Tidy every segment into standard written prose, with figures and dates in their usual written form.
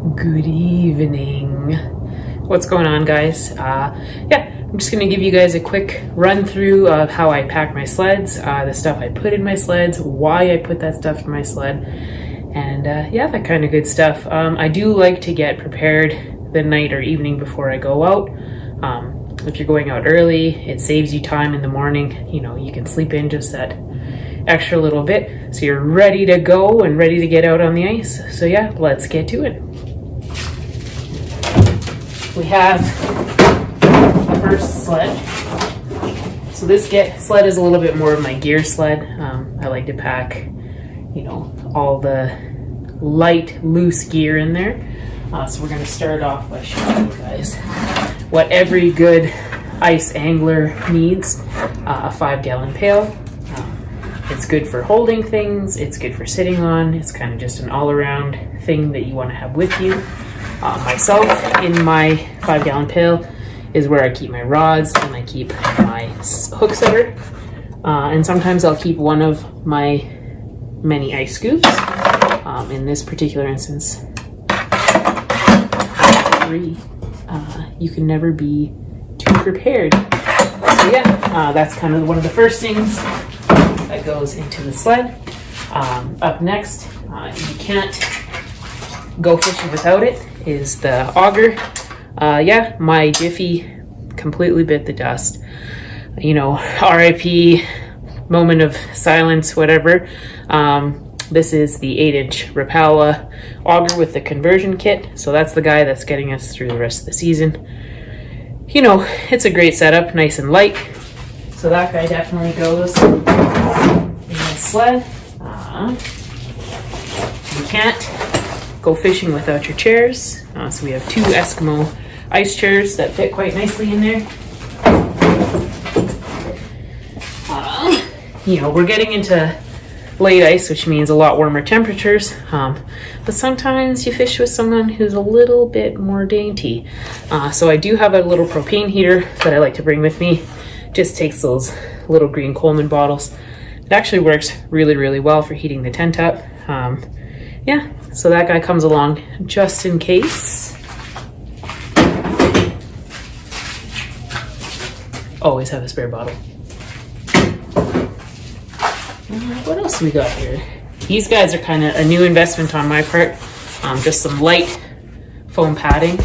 Good evening. What's going on, guys? I'm just going to give you guys a quick run through of how I pack my sleds, the stuff I put in my sleds, why I put that stuff in my sled, and that kind of good stuff. I do like to get prepared the night or evening before I go out. If you're going out early, it saves you time in the morning. You know, you can sleep in just that extra little bit so you're ready to go and ready to get out on the ice. So yeah, let's get to it. We have the first sled. So this sled is a little bit more of my gear sled. I like to pack, all the light, loose gear in there. So we're going to start off by showing you guys what every good ice angler needs. A 5-gallon pail. It's good for holding things. It's good for sitting on. It's kind of just an all-around thing that you want to have with you. Myself, in my 5-gallon pail is where I keep my rods and I keep my hook setter. And sometimes I'll keep one of my many ice scoops. In this particular instance, 3. You can never be too prepared. So that's kind of one of the first things that goes into the sled. Up next, you can't go fishing without it, is the auger. My Jiffy completely bit the dust. RIP, moment of silence, whatever. This is the 8-inch Rapala auger with the conversion kit. So that's the guy that's getting us through the rest of the season. It's a great setup, nice and light. So that guy definitely goes in the sled. You can't go fishing without your chairs. So we have 2 Eskimo ice chairs that fit quite nicely in there. We're getting into late ice, which means a lot warmer temperatures. But sometimes you fish with someone who's a little bit more dainty. So I do have a little propane heater that I like to bring with me. Just takes those little green Coleman bottles. It actually works really, really well for heating the tent up. So that guy comes along just in case. Always have a spare bottle. What else we got here? These guys are kind of a new investment on my part. Just some light foam padding.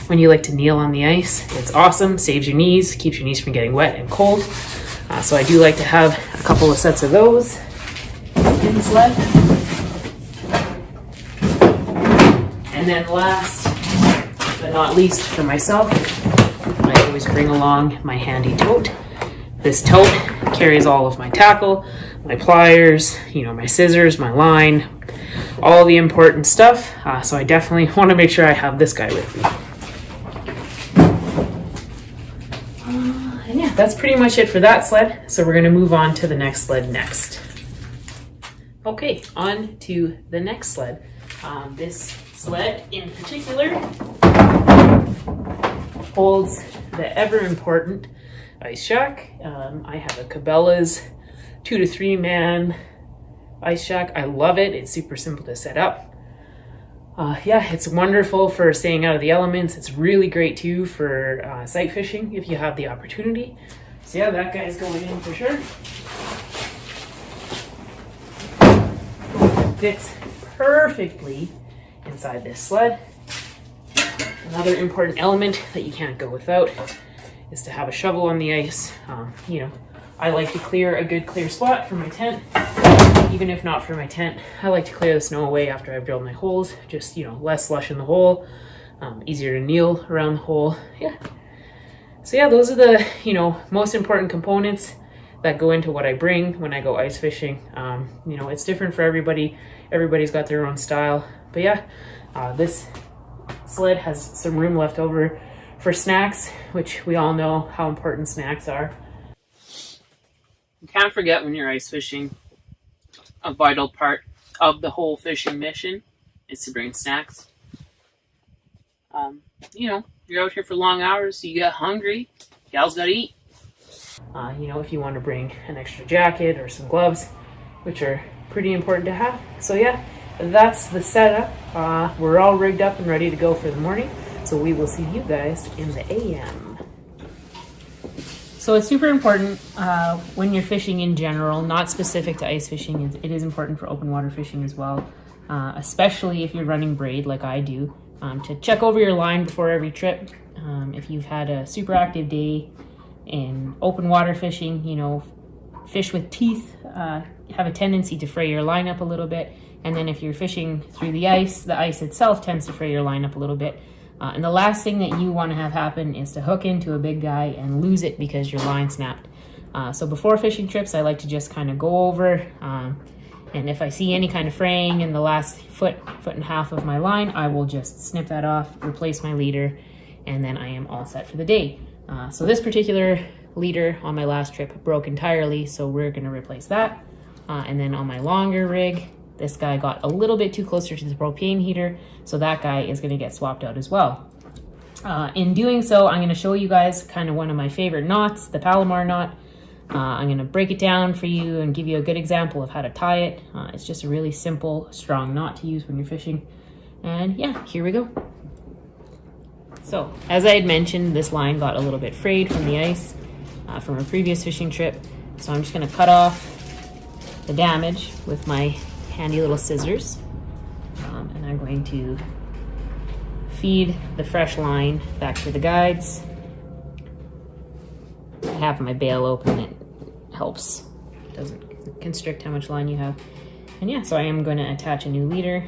When you like to kneel on the ice, it's awesome. Saves your knees, keeps your knees from getting wet and cold. So I do like to have a couple of sets of those in the sled. And then last but not least for myself, I always bring along my handy tote. This tote carries all of my tackle, my pliers, my scissors, my line, all the important stuff. So I definitely want to make sure I have this guy with me. That's pretty much it for that sled. So we're going to move on to the next sled next. Okay, on to the next sled. This sled in particular holds the ever important ice shack. I have a Cabela's 2 to 3 man ice shack. I love it. It's super simple to set up. It's wonderful for staying out of the elements. It's really great too for sight fishing if you have the opportunity. So that guy's going in for sure. Fits perfectly inside this sled. Another important element that you can't go without is to have a shovel on the ice. I like to clear a good clear spot for my tent. Even if not for my tent, I like to clear the snow away after I've drilled my holes. Just, less slush in the hole, easier to kneel around the hole. So those are the, most important components that go into what I bring when I go ice fishing. It's different for everybody. Everybody's got their own style. But this sled has some room left over for snacks, which we all know how important snacks are. You can't forget when you're ice fishing, a vital part of the whole fishing mission is to bring snacks. You're out here for long hours, you get hungry, gals gotta eat. If you want to bring an extra jacket or some gloves, which are pretty important to have. So that's the setup. We're all rigged up and ready to go for the morning. So we will see you guys in the AM. So it's super important when you're fishing in general, not specific to ice fishing. It is important for open water fishing as well, especially if you're running braid like I do, to check over your line before every trip. If you've had a super active day in open water fishing, you know, fish with teeth have a tendency to fray your line up a little bit. And then if you're fishing through the ice itself tends to fray your line up a little bit. And the last thing that you want to have happen is to hook into a big guy and lose it because your line snapped. So before fishing trips, I like to just kind of go over, and if I see any kind of fraying in the last foot and a half of my line, I will just snip that off, replace my leader, and then I am all set for the day. So this particular leader on my last trip broke entirely, so we're going to replace that. And then on my longer rig, this guy got a little bit too closer to the propane heater, so that guy is going to get swapped out as well. In doing so, I'm going to show you guys kind of one of my favorite knots, the Palomar knot. I'm going to break it down for you and give you a good example of how to tie it. It's just a really simple, strong knot to use when you're fishing. And yeah, here we go. So, as I had mentioned, this line got a little bit frayed from the ice from a previous fishing trip. So I'm just going to cut off the damage with my handy little scissors, and I'm going to feed the fresh line back to the guides. I have my bail open, it helps, it doesn't constrict how much line you have. And yeah, so I am going to attach a new leader.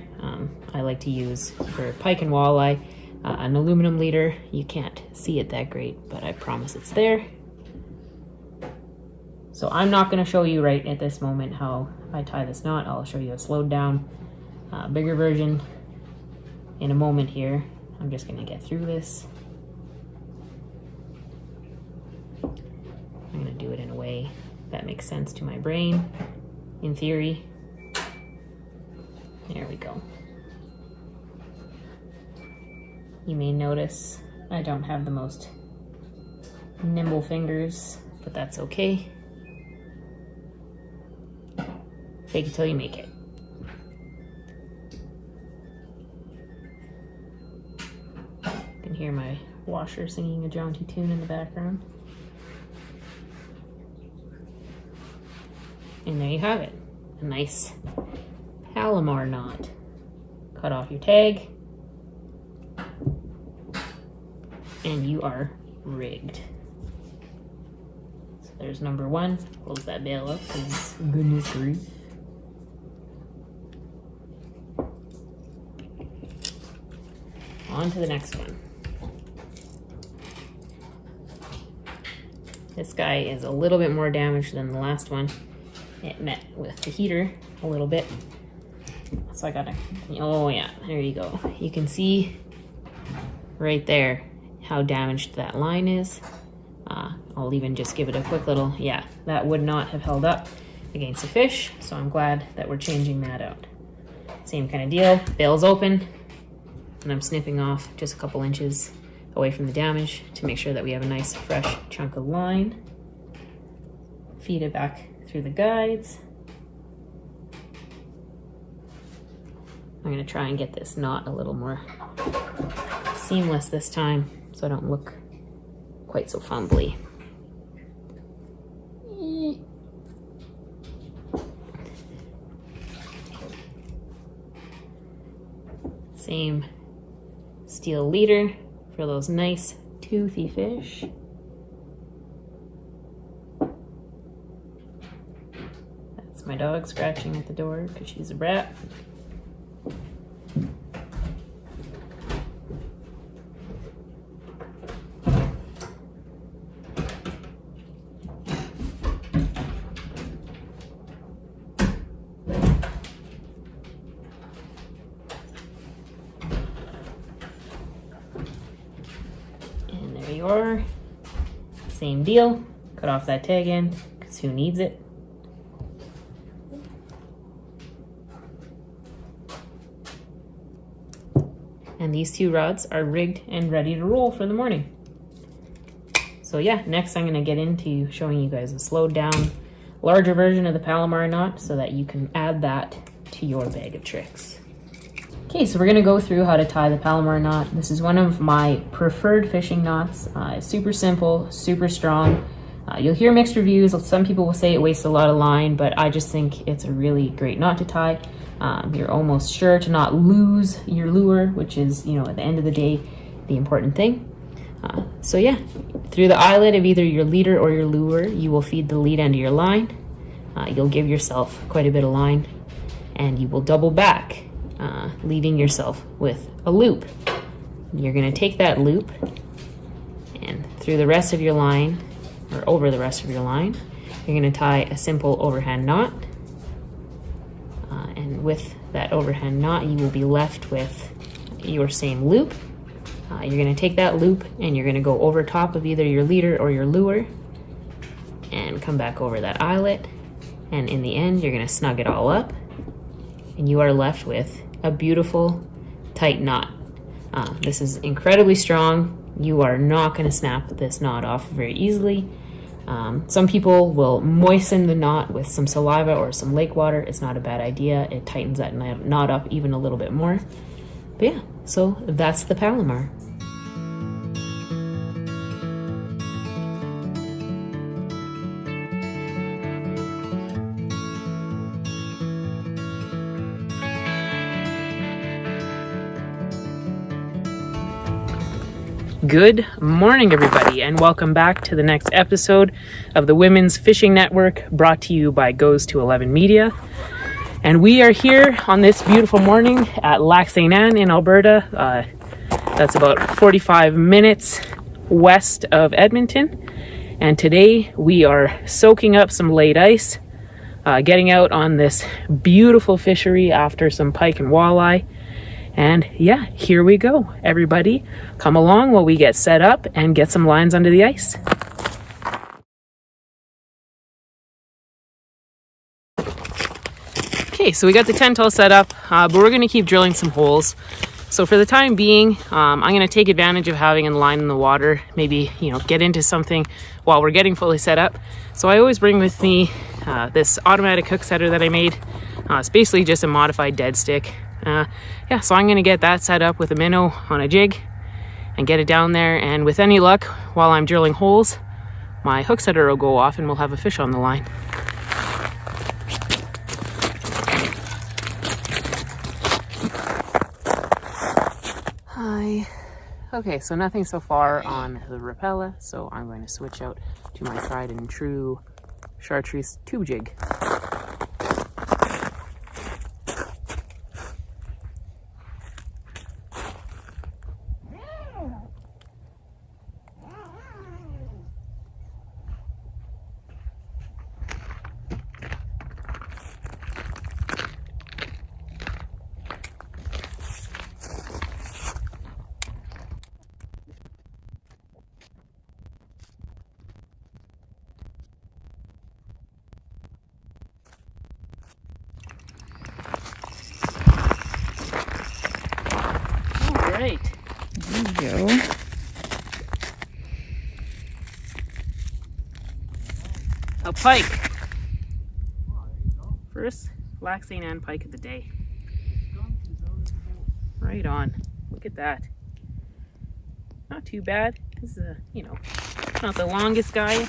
I like to use for pike and walleye an aluminum leader. You can't see it that great, but I promise it's there. So I'm not going to show you right at this moment how I tie this knot. I'll show you a slowed down, bigger version in a moment here. I'm just going to get through this. I'm going to do it in a way that makes sense to my brain, in theory. There we go. You may notice I don't have the most nimble fingers, but that's okay. Fake it till you make it. You can hear my washer singing a jaunty tune in the background. And there you have it. A nice Palomar knot. Cut off your tag. And you are rigged. So there's number one. Close that bail up, because goodness grief. On to the next one. This guy is a little bit more damaged than the last one. It met with the heater a little bit. So I gotta, oh yeah, there you go. You can see right there how damaged that line is. I'll even just give it a quick little, yeah, that would not have held up against a fish. So I'm glad that we're changing that out. Same kind of deal, bail's open. And I'm snipping off just a couple inches away from the damage to make sure that we have a nice fresh chunk of line. Feed it back through the guides. I'm gonna try and get this knot a little more seamless this time so I don't look quite so fumbly. Same steel leader for those nice toothy fish. That's my dog scratching at the door because she's a brat. Or same deal, cut off that tag end because who needs it? And these two rods are rigged and ready to roll for the morning. So yeah, next I'm going to get into showing you guys a slowed down, larger version of the Palomar knot so that you can add that to your bag of tricks. Okay, so we're gonna go through how to tie the Palomar knot. This is one of my preferred fishing knots. It's super simple, super strong. You'll hear mixed reviews. Some people will say it wastes a lot of line, but I just think it's a really great knot to tie. You're almost sure to not lose your lure, which is, you know, at the end of the day, the important thing. So yeah, through the eyelet of either your leader or your lure, you will feed the lead end of your line. You'll give yourself quite a bit of line, and you will double back, leaving yourself with a loop. You're gonna take that loop and through the rest of your line, or over the rest of your line, you're gonna tie a simple overhand knot. And with that overhand knot, you will be left with your same loop. You're gonna take that loop and you're gonna go over top of either your leader or your lure and come back over that eyelet. And in the end, you're gonna snug it all up and you are left with a beautiful tight knot. This is incredibly strong. You are not gonna snap this knot off very easily. Some people will moisten the knot with some saliva or some lake water. It's not a bad idea. It tightens that knot up even a little bit more. But yeah, so that's the Palomar. Good morning, everybody, and welcome back to the next episode of the Women's Fishing Network, brought to you by Goes to 11 Media. And we are here on this beautiful morning at Lac St. Anne in Alberta. That's about 45 minutes west of Edmonton. And today we are soaking up some late ice, getting out on this beautiful fishery after some pike and walleye. And yeah, here we go. Everybody, come along while we get set up and get some lines under the ice. Okay, so we got the tent all set up, but we're going to keep drilling some holes. So for the time being, I'm going to take advantage of having a line in the water, maybe, you know, get into something while we're getting fully set up. So I always bring with me this automatic hook setter that I made. It's basically just a modified dead stick. Yeah, so I'm gonna get that set up with a minnow on a jig and get it down there, and with any luck, while I'm drilling holes, my hook setter will go off and we'll have a fish on the line. Hi. Okay, so nothing so far on the Rapala, so I'm going to switch out to my tried and true chartreuse tube jig. Right. There you go. A pike. First Lac St. Anne pike of the day. Right on. Look at that. Not too bad. This is not the longest guy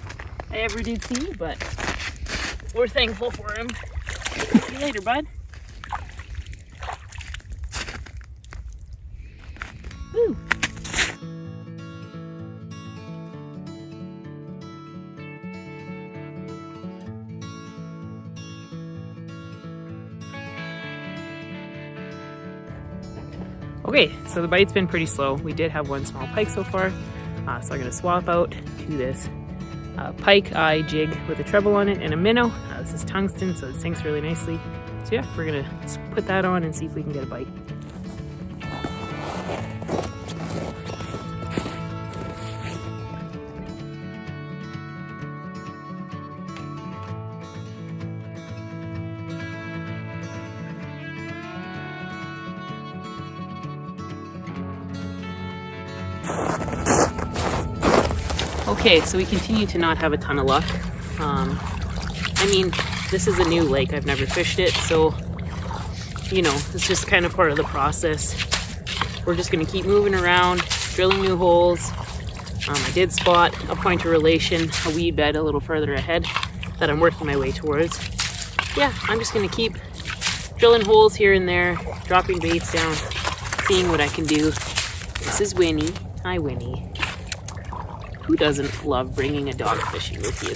I ever did see, but we're thankful for him. See you later, bud. Woo. Okay, so the bite's been pretty slow. We did have one small pike so far, so I'm going to swap out to this pike eye jig with a treble on it and a minnow. This is tungsten, so it sinks really nicely. So yeah, we're going to put that on and see if we can get a bite. Okay, so we continue to not have a ton of luck. I mean, this is a new lake. I've never fished it, so you know, it's just kind of part of the process. We're just gonna keep moving around, drilling new holes. I did spot a point of relation, a weed bed a little further ahead that I'm working my way towards. Yeah, I'm just gonna keep drilling holes here and there, dropping baits down, seeing what I can do. This is Winnie. Hi, Winnie. Who doesn't love bringing a dog fishing with you?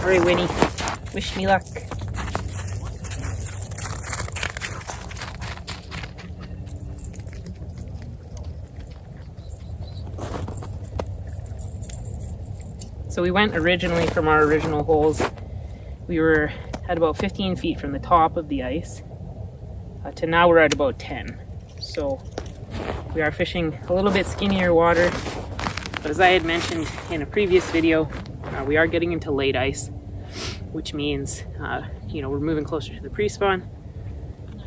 All right, Winnie, wish me luck. So we went originally from our original holes. We were at about 15 feet from the top of the ice to now we're at about 10. So we are fishing a little bit skinnier water, but as I had mentioned in a previous video, we are getting into late ice, which means, you know, we're moving closer to the pre-spawn,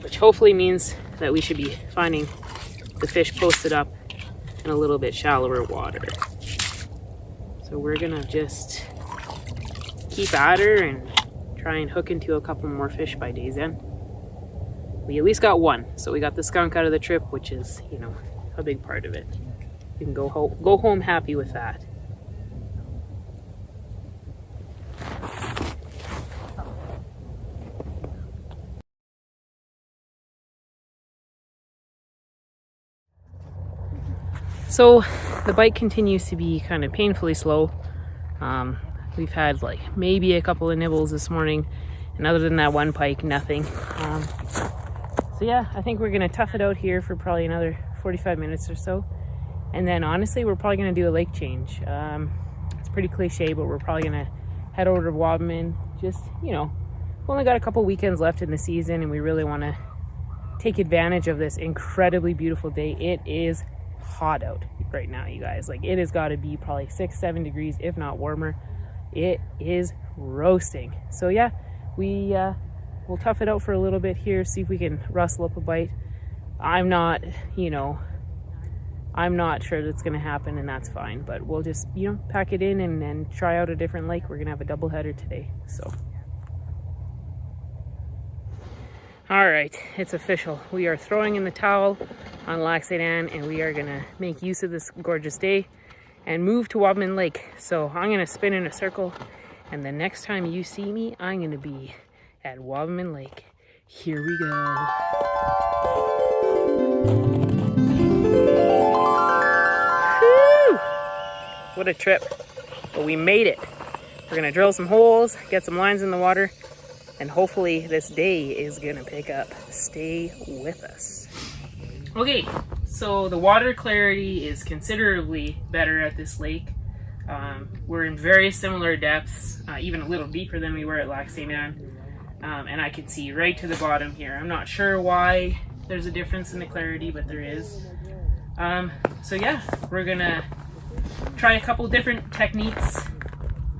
which hopefully means that we should be finding the fish posted up in a little bit shallower water. So we're gonna just keep at her and try and hook into a couple more fish by day's end. We at least got one, so we got the skunk out of the trip, which is, you know, a big part of it. You can go home happy with that. So the bite continues to be kind of painfully slow. We've had like maybe a couple of nibbles this morning, and other than that one pike, nothing. So yeah, I think we're gonna tough it out here for probably another 45 minutes or so. And then honestly, we're probably gonna do a lake change. It's pretty cliche, but we're probably gonna head over to Wabamun. Just, you know, we've only got a couple weekends left in the season, and we really wanna take advantage of this incredibly beautiful day. It is hot out right now, you guys. Like, it has got to be probably 6-7 degrees, if not warmer. It is roasting. So yeah, we'll tough it out for a little bit here, see if we can rustle up a bite. I'm not, you know, I'm not sure that's going to happen, and that's fine, but we'll just, you know, pack it in and try out a different lake. We're gonna have a double header today. So all right, it's official. We are throwing in the towel on Lac St. Anne, and we are gonna make use of this gorgeous day and move to Wabamun Lake. So I'm gonna spin in a circle, and the next time you see me, I'm gonna be at Wabamun Lake. Here we go. Whew! What a trip, but we made it. We're gonna drill some holes, get some lines in the water, and hopefully this day is gonna pick up. Stay with us. Okay, so the water clarity is considerably better at this lake. We're in very similar depths, even a little deeper than we were at Lac St. Anne. And I can see right to the bottom here. I'm not sure why there's a difference in the clarity, but there is. So yeah, we're gonna try a couple different techniques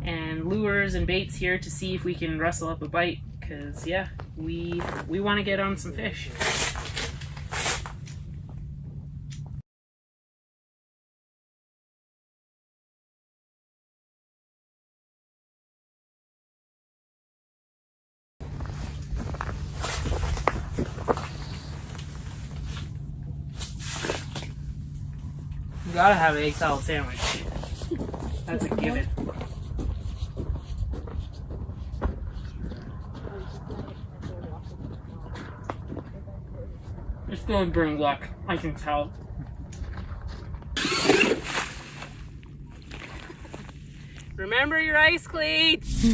and lures and baits here to see if we can rustle up a bite, because yeah, we want to get on some fish. You gotta have an egg salad sandwich. That's a given. It's going to bring luck, I can tell. Remember your ice cleats!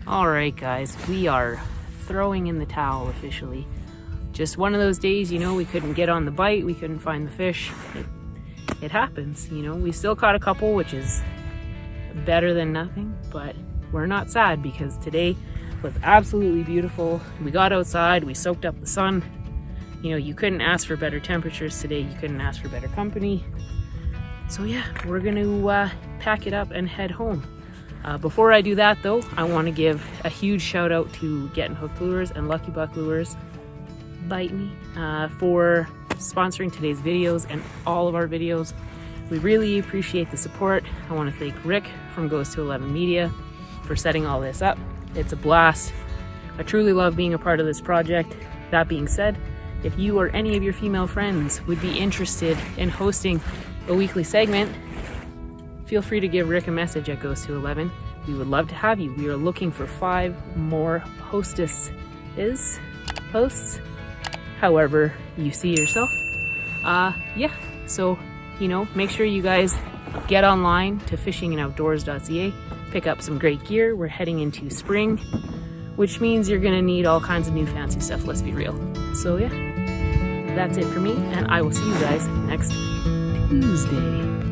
Alright guys, we are throwing in the towel officially. Just one of those days, you know, we couldn't get on the bite, we couldn't find the fish. it happens, you know. We still caught a couple, which is better than nothing, but we're not sad because today was absolutely beautiful. We got outside, we soaked up the sun. You know, you couldn't ask for better temperatures today. You couldn't ask for better company. So yeah, we're gonna pack it up and head home. Before I do that though, I want to give a huge shout out to Getting Hooked Lures and Lucky Buck Lures, bite me, for sponsoring today's videos and all of our videos. We really appreciate the support. I want to thank Rick from Goes to 11 Media for setting all this up. It's a blast. I truly love being a part of this project. That being said, if you or any of your female friends would be interested in hosting a weekly segment, feel free to give Rick a message at Goes to 11. We would love to have you. We are looking for 5 more hosts, however you see yourself. Yeah, so, you know, make sure you guys get online to fishingandoutdoors.ca, pick up some great gear. We're heading into spring, which means you're gonna need all kinds of new fancy stuff, let's be real. So yeah, that's it for me, and I will see you guys next Tuesday.